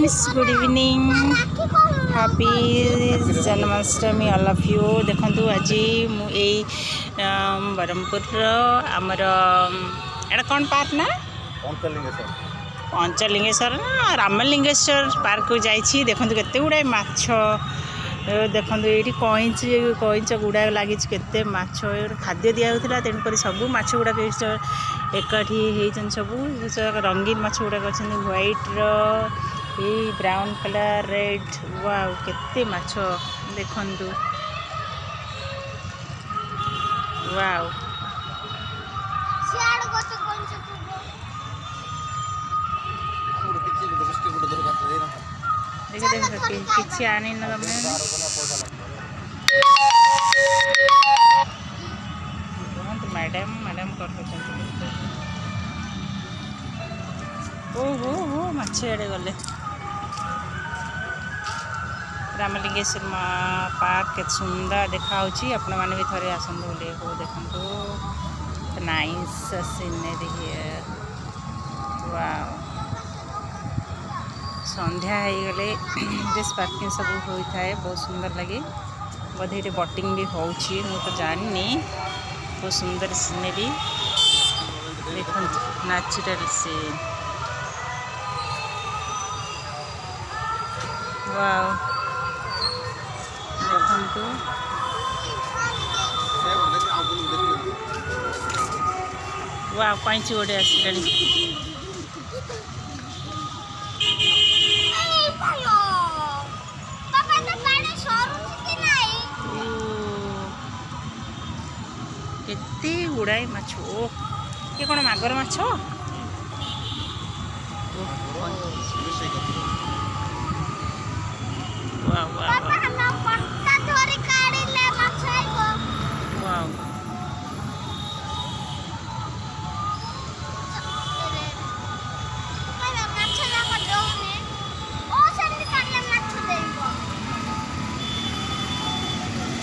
Friends, good evening, happy Janmashtami all of you. देखंतु आज मुझे ब्रह्मपुर आमर एटा कौन पार्क ना पंचलिंगेश्वर ना रामलिंगेश्वर पार्क को जाइए। देखंतु केते गुड़ाए माछ, देखंतु ये कईच गुड़ा लगी केते माछ खाद्य दिया होता। तेणुक सब माछ गुड़ाक एकाठी होती, सब रंगीन माछ गुड़ाक अच्छे व्हाइट रे ब्राउन कलर रेड। वाओ केते माछ देखंतु, वाओ देख देख किसी आनी ना तुम मैडम मैडम कर हो माछ आड़े गले। रामलिंगेश्वर पार्क के सुंदर देखा आपण मैंने भी थे आसतु बोले देखो नाइस सीनरी हियर। वाओ संध्या हो गले ड्रेस पार्किंग सब होता है, बहुत सुंदर लगे। बोधे ये बोटिंग भी हो तो जानी। बहुत सुंदर सीनरी देख, नेचुरल सीन। वाओ देखंतु वाओ कैंची गोटे आसिलानी। केते गुड़ाए माछ, ये कौन मागर माछ?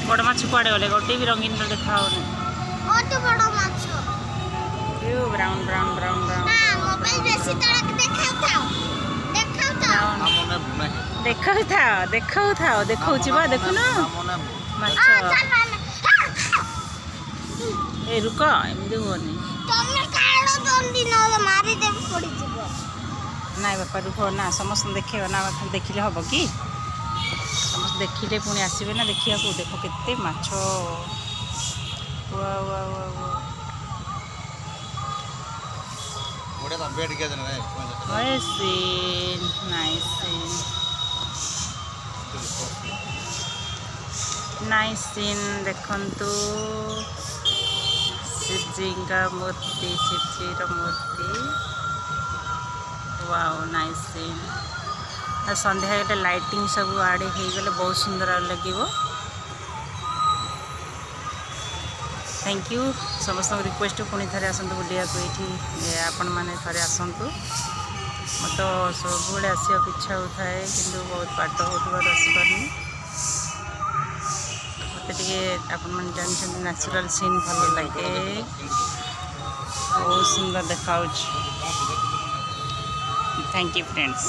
बड़ माछ कुआड़े गले? गोटे भी रंगीन देखा ब्राउन ब्राउन ब्राउन ब्राउन देखा देखा देखुन ए रुक एमती हुनी ना बापा रुक ना, समस्त देखे ना देखिले हम कि समस्त देखिले पुणी आसबे ना देखा। देख केते माछ। नाइस सीन देखंतु शिवजी का मूर्ति, शिवजी मूर्ति। Wow nice scene. संध्या गले लाइटिंग सब आड़े हो गले बहुत सुंदर लगे। थैंक यू समस्त रिक्वेस्ट पुणी थे आसतु बुलिया ये आपण मैंने थे आसतु। मत तो सब आसवाक इच्छा होता है कि बहुत बाट होसपारनी। मत आपण जानते नेचुरल सीन भल लगे, बहुत सुंदर देखा। Thank you friends.